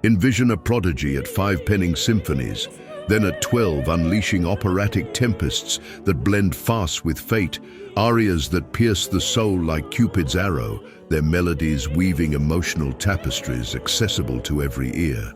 Envision a Prodigy at 5 penning symphonies, then at 12 unleashing operatic tempests that blend farce with fate, arias that pierce the soul like Cupid's arrow, their melodies weaving emotional tapestries accessible to every ear.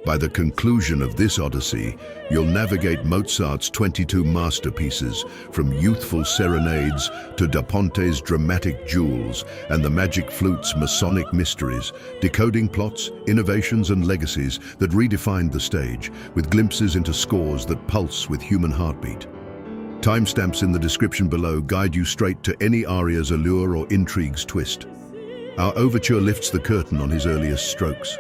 By the conclusion of this odyssey, you'll navigate Mozart's 22 masterpieces, from youthful serenades to Da Ponte's dramatic jewels and the magic flute's Masonic mysteries, decoding plots, innovations and legacies that redefined the stage, with glimpses into scores that pulse with human heartbeat. Timestamps in the description below guide you straight to any aria's allure or intrigue's twist. Our overture lifts the curtain on his earliest strokes.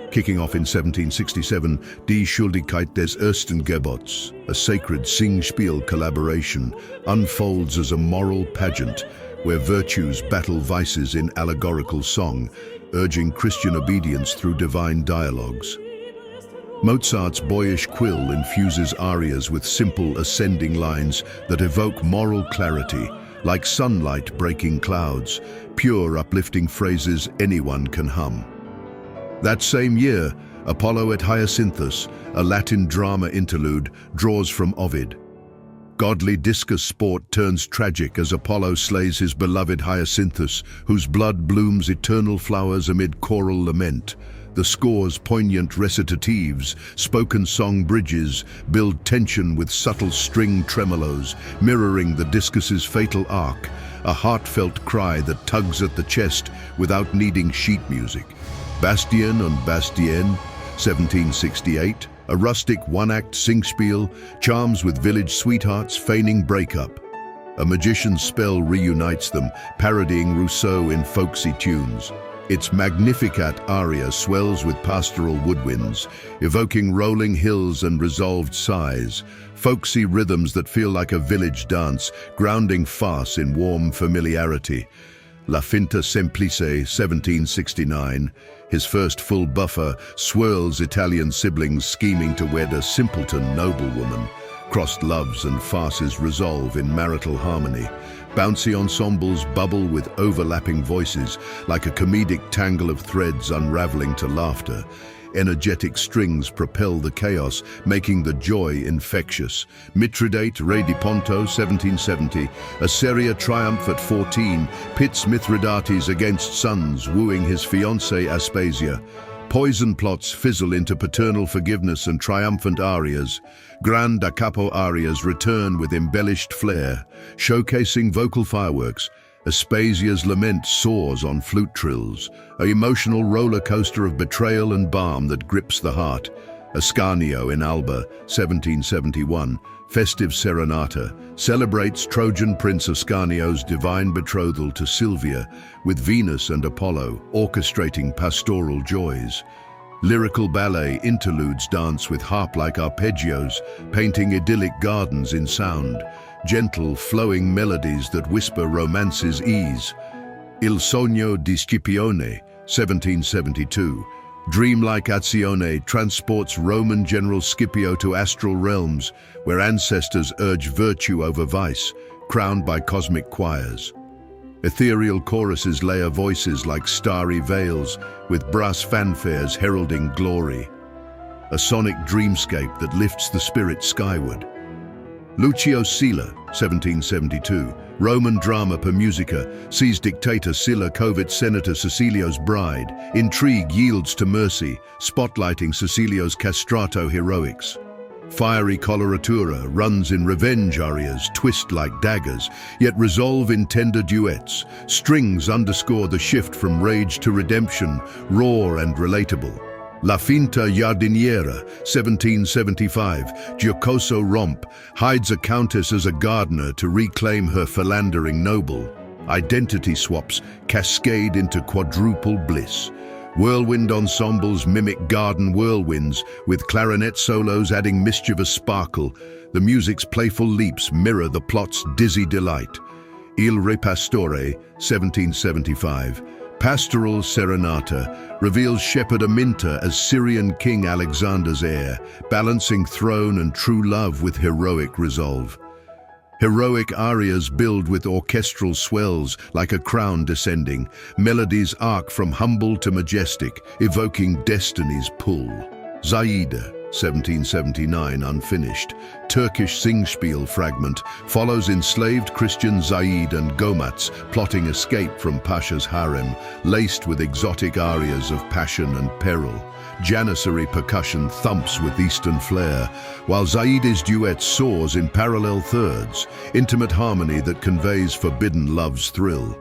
Kicking off in 1767, Die Schuldigkeit des ersten Gebots, a sacred sing-spiel collaboration, unfolds as a moral pageant where virtues battle vices in allegorical song, urging Christian obedience through divine dialogues. Mozart's boyish quill infuses arias with simple ascending lines that evoke moral clarity, like sunlight breaking clouds, pure uplifting phrases anyone can hum. That same year, Apollo at Hyacinthus, a Latin drama interlude, draws from Ovid. Godly discus sport turns tragic as Apollo slays his beloved Hyacinthus, whose blood blooms eternal flowers amid choral lament. The score's poignant recitatives, spoken song bridges, build tension with subtle string tremolos, mirroring the discus's fatal arc, a heartfelt cry that tugs at the chest without needing sheet music. Bastien and Bastienne, 1768, a rustic one-act singspiel, charms with village sweethearts feigning breakup. A magician's spell reunites them, parodying Rousseau in folksy tunes. Its Magnificat aria swells with pastoral woodwinds, evoking rolling hills and resolved sighs, folksy rhythms that feel like a village dance, grounding farce in warm familiarity. La finta semplice, 1769, his first full Buffa, swirls Italian siblings scheming to wed a simpleton noblewoman. Crossed loves and farces resolve in marital harmony. Bouncy ensembles bubble with overlapping voices, like a comedic tangle of threads unraveling to laughter. Energetic strings propel the chaos, making the joy infectious. Mitridate, Re di Ponto, 1770, a Serail triumph at 14, pits Mithridates against sons, wooing his fiancée Aspasia. Poison plots fizzle into paternal forgiveness and triumphant arias. Gran da capo arias return with embellished flair, showcasing vocal fireworks. Aspasia's lament soars on flute trills, an emotional roller coaster of betrayal and balm that grips the heart. Ascanio in Alba, 1771, festive serenata, celebrates Trojan Prince Ascanio's divine betrothal to Sylvia, with Venus and Apollo orchestrating pastoral joys. Lyrical ballet interludes dance with harp-like arpeggios, painting idyllic gardens in sound. Gentle, flowing melodies that whisper romance's ease. Il sogno di Scipione, 1772. Dreamlike Azione transports Roman General Scipio to astral realms where ancestors urge virtue over vice, crowned by cosmic choirs. Ethereal choruses layer voices like starry veils, with brass fanfares heralding glory. A sonic dreamscape that lifts the spirit skyward. Lucio Silla, 1772, Roman drama per musica, sees dictator Silla covet Senator Cecilio's bride. Intrigue yields to mercy, spotlighting Cecilio's castrato heroics. Fiery coloratura runs in revenge arias, twist like daggers, yet resolve in tender duets. Strings underscore the shift from rage to redemption, raw and relatable. La finta giardiniera, 1775, giocoso romp, hides a countess as a gardener to reclaim her philandering noble. Identity swaps cascade into quadruple bliss. Whirlwind ensembles mimic garden whirlwinds, with clarinet solos adding mischievous sparkle. The music's playful leaps mirror the plot's dizzy delight. Il Re Pastore, 1775, pastoral serenata, reveals Shepherd Aminta as Syrian King Alexander's heir, balancing throne and true love with heroic resolve. Heroic arias build with orchestral swells like a crown descending. Melodies arc from humble to majestic, evoking destiny's pull. Zaide, 1779, unfinished. Turkish Singspiel fragment follows enslaved Christian Zaid and Gomats plotting escape from Pasha's harem, laced with exotic arias of passion and peril. Janissary percussion thumps with Eastern flair, while Zaide's duet soars in parallel thirds, intimate harmony that conveys forbidden love's thrill.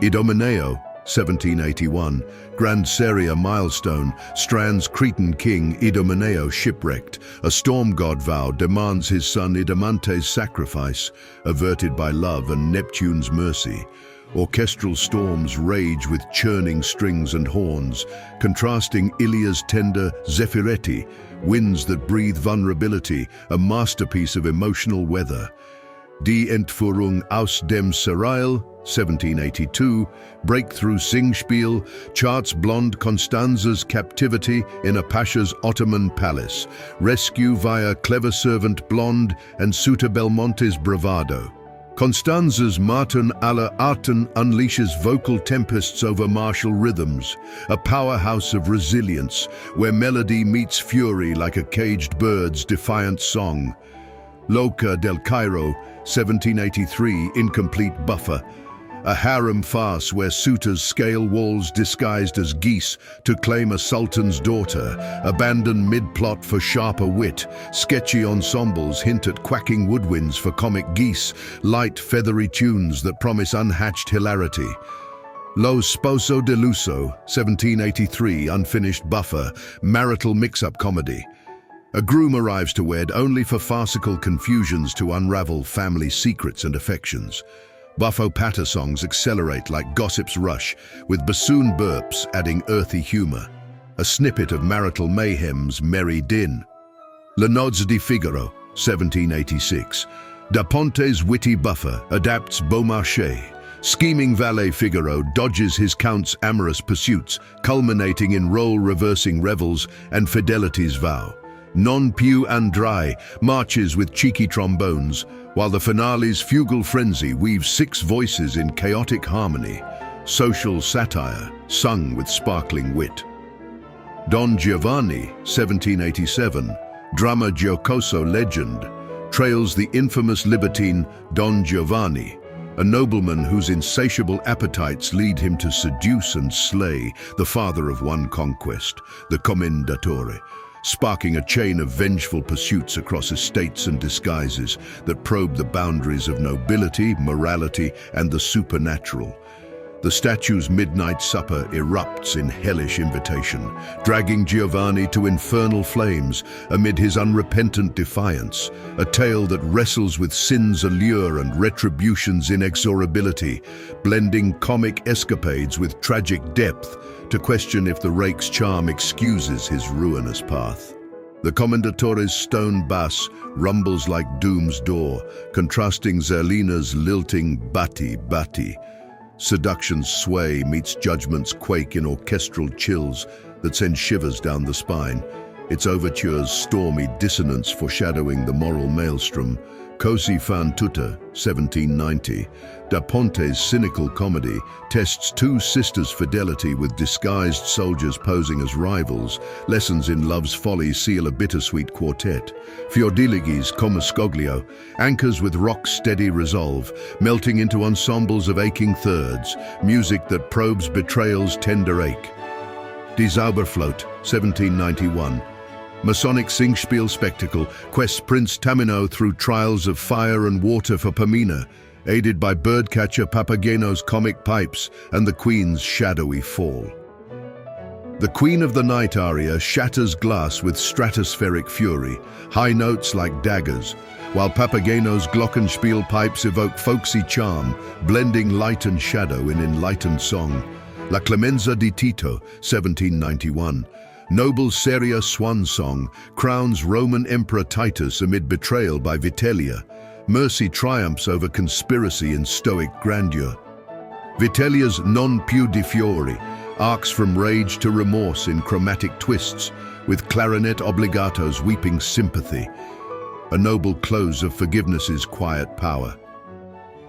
Idomeneo, 1781, Grand Seria milestone, strands Cretan king Idomeneo shipwrecked. A storm god vow demands his son Idomante's sacrifice, averted by love and Neptune's mercy. Orchestral storms rage with churning strings and horns, contrasting Ilia's tender Zephyretti, winds that breathe vulnerability, a masterpiece of emotional weather. Die Entführung aus dem Serail, 1782, breakthrough Singspiel, charts blonde Constanza's captivity in a Pasha's Ottoman palace, rescue via clever servant blonde and suitor Belmonte's bravado. Constanza's Martin alla Arten unleashes vocal tempests over martial rhythms, a powerhouse of resilience where melody meets fury like a caged bird's defiant song. Loca del Cairo, 1783, incomplete Buffa, a harem farce where suitors scale walls disguised as geese to claim a sultan's daughter, abandon mid-plot for sharper wit, sketchy ensembles hint at quacking woodwinds for comic geese, light feathery tunes that promise unhatched hilarity. Lo Sposo de Luso, 1783, unfinished Buffa, marital mix-up comedy. A groom arrives to wed only for farcical confusions to unravel family secrets and affections. Buffo patter songs accelerate like gossip's rush, with bassoon burps adding earthy humor. A snippet of marital mayhem's merry din. Le Nozze di Figaro, 1786. Da Ponte's witty Buffa adapts Beaumarchais. Scheming valet Figaro dodges his count's amorous pursuits, culminating in role-reversing revels and fidelity's vow. Non più andrai marches with cheeky trombones, while the finale's fugal frenzy weaves 6 voices in chaotic harmony, social satire sung with sparkling wit. Don Giovanni, 1787, drama giocoso legend, trails the infamous libertine Don Giovanni, a nobleman whose insatiable appetites lead him to seduce and slay the father of one conquest, the Commendatore, sparking a chain of vengeful pursuits across estates and disguises that probe the boundaries of nobility, morality, and the supernatural. The statue's midnight supper erupts in hellish invitation, dragging Giovanni to infernal flames amid his unrepentant defiance, a tale that wrestles with sin's allure and retribution's inexorability, blending comic escapades with tragic depth to question if the rake's charm excuses his ruinous path. The Commendatore's stone bass rumbles like doom's door, contrasting Zerlina's lilting batti batti. Seduction's sway meets judgment's quake in orchestral chills that send shivers down the spine, its overture's stormy dissonance foreshadowing the moral maelstrom. Così fan tutte, 1790, da Ponte's cynical comedy tests 2 sisters' fidelity with disguised soldiers posing as rivals. Lessons in love's folly seal a bittersweet quartet. Fiordiligi's Come Scoglio anchors with rock-steady resolve, melting into ensembles of aching thirds, music that probes betrayal's tender ache. Die Zauberflöte, 1791, Masonic Singspiel spectacle quests Prince Tamino through trials of fire and water for Pamina, aided by birdcatcher Papageno's comic pipes and the Queen's shadowy fall. The Queen of the Night aria shatters glass with stratospheric fury, high notes like daggers, while Papageno's glockenspiel pipes evoke folksy charm, blending light and shadow in enlightened song. La Clemenza di Tito, 1791. Noble Seria swan song crowns Roman Emperor Titus amid betrayal by Vitellia. Mercy triumphs over conspiracy in stoic grandeur. Vitellia's Non più di fiori arcs from rage to remorse in chromatic twists, with clarinet obligatos weeping sympathy. a noble close of forgiveness's quiet power.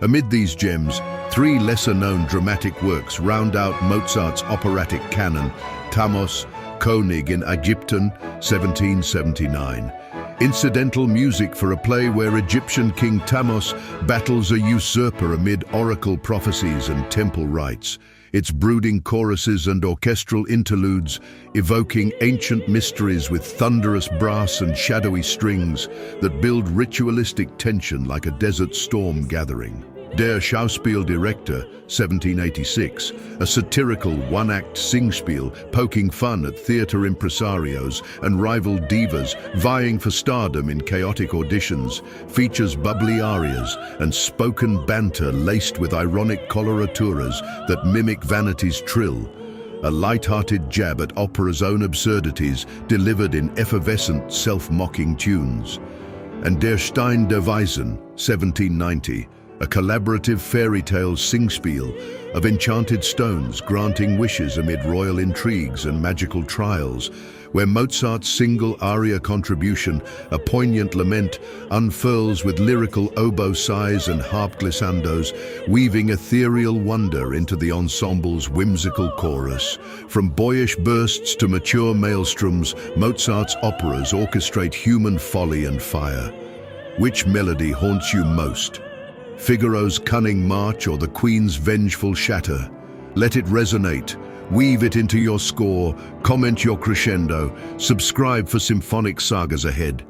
Amid these gems, three lesser-known dramatic works round out Mozart's operatic canon: Thamos, König in Ägypten, 1779. Incidental music for a play where Egyptian King Thamos battles a usurper amid oracle prophecies and temple rites. Its brooding choruses and orchestral interludes evoking ancient mysteries with thunderous brass and shadowy strings that build ritualistic tension like a desert storm gathering. Der Schauspieldirektor, 1786, a satirical one-act singspiel poking fun at theatre impresarios and rival divas vying for stardom in chaotic auditions, features bubbly arias and spoken banter laced with ironic coloraturas that mimic vanity's trill, a light-hearted jab at opera's own absurdities delivered in effervescent, self-mocking tunes. And Der Stein der Weisen, 1790, a collaborative fairy tale singspiel of enchanted stones granting wishes amid royal intrigues and magical trials, where Mozart's single aria contribution, a poignant lament, unfurls with lyrical oboe sighs and harp glissandos, weaving ethereal wonder into the ensemble's whimsical chorus. From boyish bursts to mature maelstroms, Mozart's operas orchestrate human folly and fire. Which melody haunts you most? Figaro's cunning march or the Queen's vengeful shatter? Let it resonate. Weave it into your score, comment your crescendo, subscribe for symphonic sagas ahead.